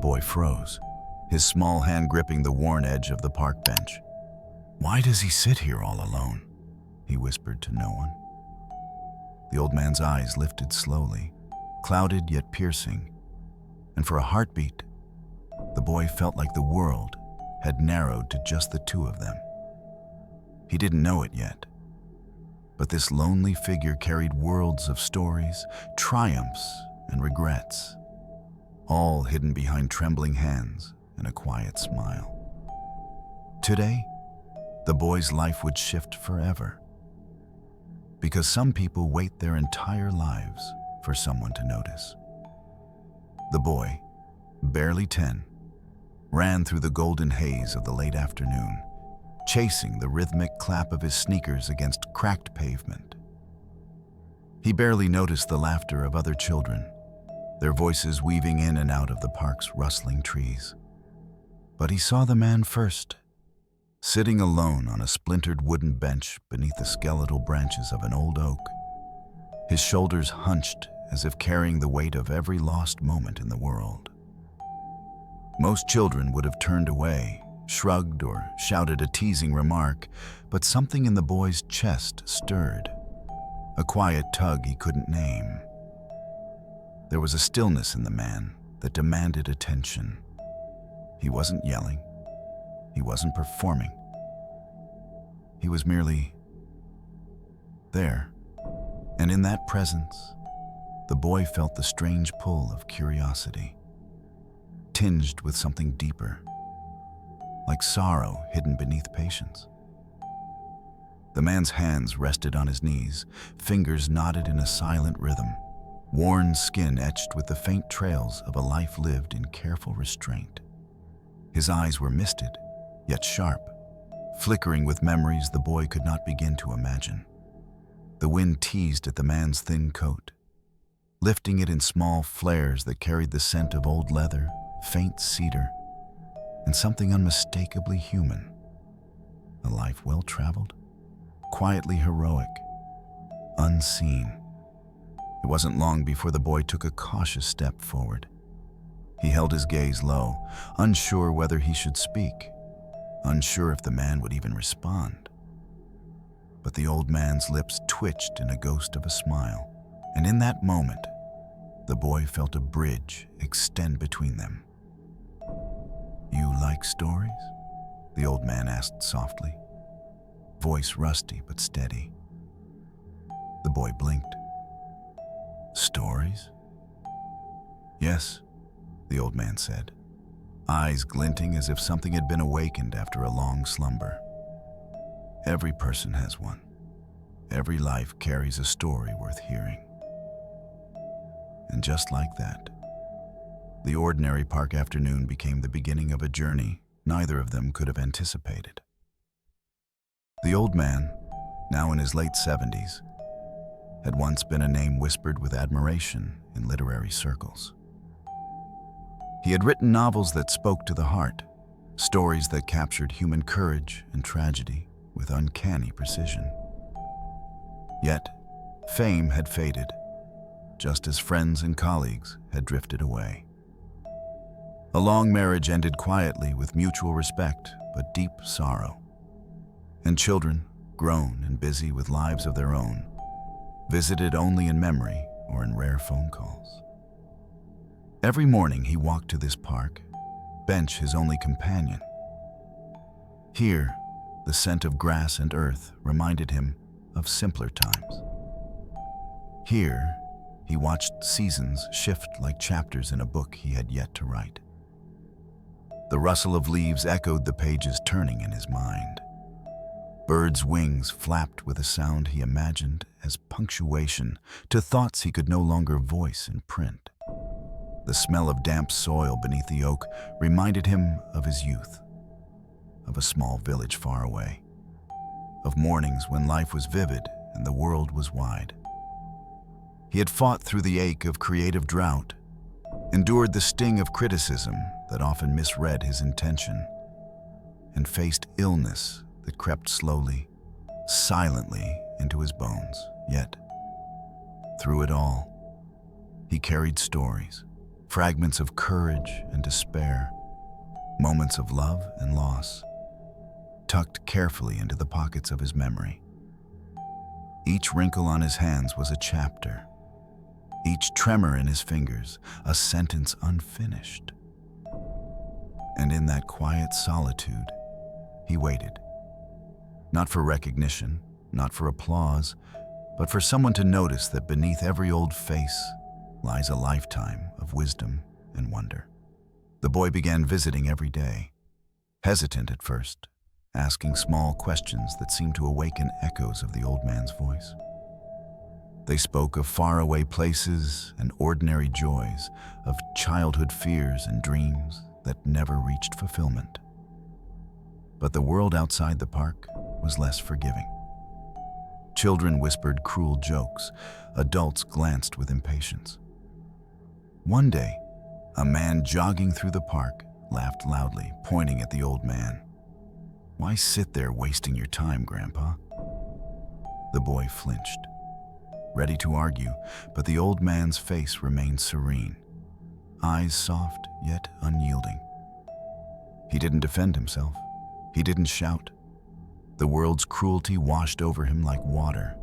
boy froze, his small hand gripping the worn edge of the park bench. "Why does he sit here all alone?" he whispered to no one. The old man's eyes lifted slowly, clouded yet piercing, and for a heartbeat, the boy felt like the world had narrowed to just the two of them. He didn't know it yet, but this lonely figure carried worlds of stories, triumphs, and regrets, all hidden behind trembling hands and a quiet smile. Today, the boy's life would shift forever, because some people wait their entire lives for someone to notice. The boy, barely 10, ran through the golden haze of the late afternoon, chasing the rhythmic clap of his sneakers against cracked pavement. He barely noticed the laughter of other children, their voices weaving in and out of the park's rustling trees. But he saw the man first, sitting alone on a splintered wooden bench beneath the skeletal branches of an old oak, his shoulders hunched as if carrying the weight of every lost moment in the world. Most children would have turned away, shrugged, or shouted a teasing remark, but something in the boy's chest stirred, a quiet tug he couldn't name. There was a stillness in the man that demanded attention. He wasn't yelling. He wasn't performing. He was merely there. And in that presence, the boy felt the strange pull of curiosity, tinged with something deeper, like sorrow hidden beneath patience. The man's hands rested on his knees, fingers knotted in a silent rhythm, worn skin etched with the faint trails of a life lived in careful restraint. His eyes were misted, yet sharp, flickering with memories the boy could not begin to imagine. The wind teased at the man's thin coat, lifting it in small flares that carried the scent of old leather, faint cedar, and something unmistakably human. A life well-traveled, quietly heroic, unseen. It wasn't long before the boy took a cautious step forward. He held his gaze low, unsure whether he should speak, unsure if the man would even respond. But the old man's lips twitched in a ghost of a smile, and in that moment, the boy felt a bridge extend between them. "You like stories?" the old man asked softly, voice rusty but steady. The boy blinked. "Stories?" "Yes," the old man said, eyes glinting as if something had been awakened after a long slumber. "Every person has one. Every life carries a story worth hearing." And just like that, the ordinary park afternoon became the beginning of a journey neither of them could have anticipated. The old man, now in his late 70s, had once been a name whispered with admiration in literary circles. He had written novels that spoke to the heart, stories that captured human courage and tragedy with uncanny precision. Yet, fame had faded, just as friends and colleagues had drifted away. A long marriage ended quietly with mutual respect but deep sorrow. And children, grown and busy with lives of their own, visited only in memory or in rare phone calls. Every morning he walked to this park, bench his only companion. Here, the scent of grass and earth reminded him of simpler times. Here, he watched seasons shift like chapters in a book he had yet to write. The rustle of leaves echoed the pages turning in his mind. Birds' wings flapped with a sound he imagined as punctuation to thoughts he could no longer voice in print. The smell of damp soil beneath the oak reminded him of his youth, of a small village far away, of mornings when life was vivid and the world was wide. He had fought through the ache of creative drought, endured the sting of criticism that often misread his intention, and faced illness that crept slowly, silently into his bones. Yet, through it all, he carried stories, fragments of courage and despair, moments of love and loss, tucked carefully into the pockets of his memory. Each wrinkle on his hands was a chapter, each tremor in his fingers a sentence unfinished. And in that quiet solitude, he waited. Not for recognition, not for applause, but for someone to notice that beneath every old face lies a lifetime of wisdom and wonder. The boy began visiting every day, hesitant at first, asking small questions that seemed to awaken echoes of the old man's voice. They spoke of faraway places and ordinary joys, of childhood fears and dreams that never reached fulfillment. But the world outside the park was less forgiving. Children whispered cruel jokes, adults glanced with impatience. One day, a man jogging through the park laughed loudly, pointing at the old man. "Why sit there wasting your time, Grandpa?" The boy flinched, ready to argue, but the old man's face remained serene, eyes soft yet unyielding. He didn't defend himself. He didn't shout. The world's cruelty washed over him like water,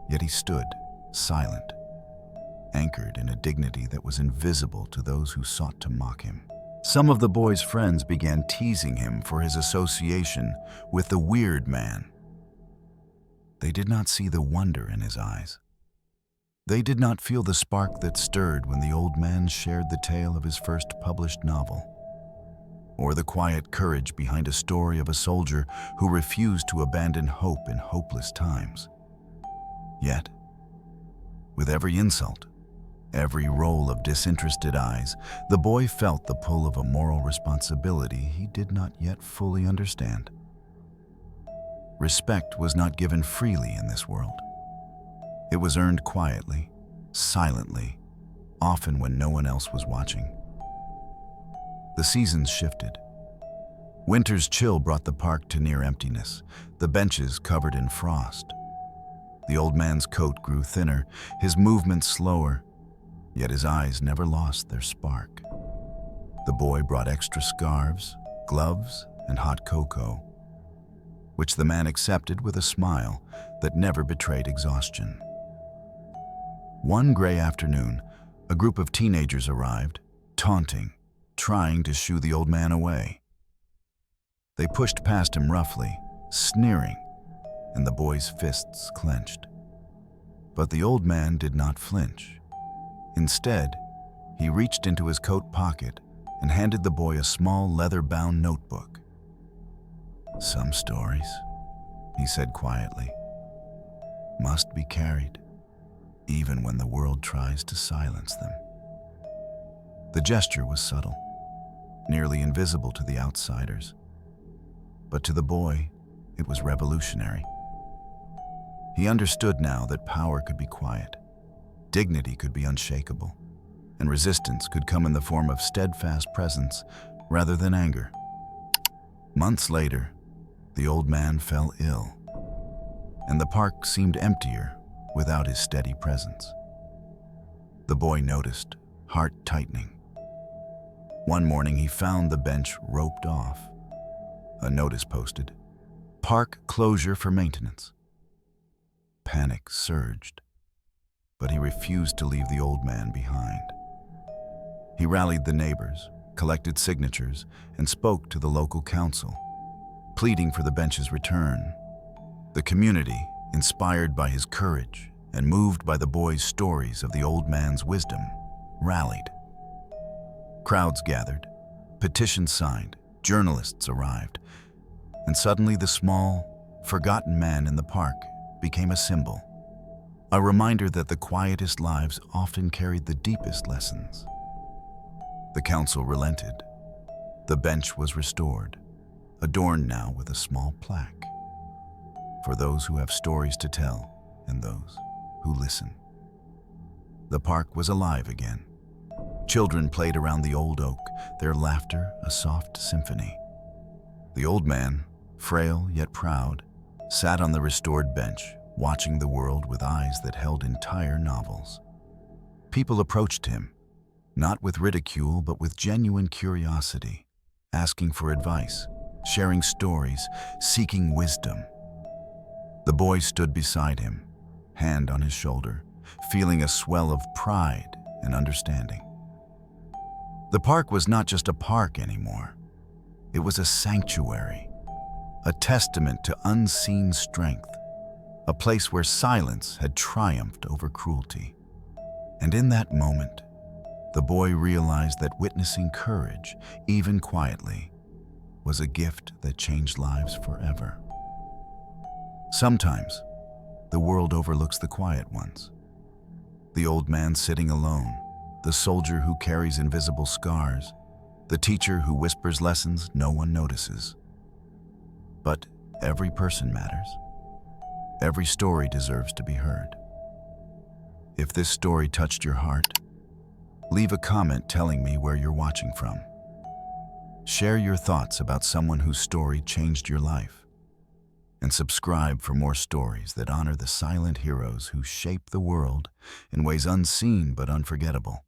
yet he stood, silent, anchored in a dignity that was invisible to those who sought to mock him. Some of the boy's friends began teasing him for his association with the weird man. They did not see the wonder in his eyes. They did not feel the spark that stirred when the old man shared the tale of his first published novel, or the quiet courage behind a story of a soldier who refused to abandon hope in hopeless times. Yet, with every insult, every roll of disinterested eyes, the boy felt the pull of a moral responsibility he did not yet fully understand. Respect was not given freely in this world. It was earned quietly, silently, often when no one else was watching. The seasons shifted. Winter's chill brought the park to near emptiness, the benches covered in frost. The old man's coat grew thinner, his movements slower, yet his eyes never lost their spark. The boy brought extra scarves, gloves, and hot cocoa, which the man accepted with a smile that never betrayed exhaustion. One gray afternoon, a group of teenagers arrived, taunting, trying to shoo the old man away. They pushed past him roughly, sneering, and the boy's fists clenched. But the old man did not flinch. Instead, he reached into his coat pocket and handed the boy a small leather-bound notebook. "Some stories," he said quietly, "must be carried, even when the world tries to silence them." The gesture was subtle, nearly invisible to the outsiders. But to the boy, it was revolutionary. He understood now that power could be quiet, dignity could be unshakable, and resistance could come in the form of steadfast presence rather than anger. Months later, the old man fell ill, and the park seemed emptier without his steady presence. The boy noticed, heart tightening. One morning he found the bench roped off, a notice posted, "Park closure for maintenance." Panic surged, but he refused to leave the old man behind. He rallied the neighbors, collected signatures, and spoke to the local council, pleading for the bench's return. The community, inspired by his courage and moved by the boy's stories of the old man's wisdom, rallied. Crowds gathered, petitions signed, journalists arrived, and suddenly the small, forgotten man in the park became a symbol, a reminder that the quietest lives often carried the deepest lessons. The council relented. The bench was restored, adorned now with a small plaque, "For those who have stories to tell and those who listen." The park was alive again. Children played around the old oak, their laughter a soft symphony. The old man, frail yet proud, sat on the restored bench, watching the world with eyes that held entire novels. People approached him, not with ridicule, but with genuine curiosity, asking for advice, sharing stories, seeking wisdom. The boy stood beside him, hand on his shoulder, feeling a swell of pride and understanding. The park was not just a park anymore. It was a sanctuary, a testament to unseen strength, a place where silence had triumphed over cruelty. And in that moment, the boy realized that witnessing courage, even quietly, was a gift that changed lives forever. Sometimes, the world overlooks the quiet ones. The old man sitting alone, the soldier who carries invisible scars, the teacher who whispers lessons no one notices. But every person matters. Every story deserves to be heard. If this story touched your heart, leave a comment telling me where you're watching from. Share your thoughts about someone whose story changed your life. And subscribe for more stories that honor the silent heroes who shape the world in ways unseen but unforgettable.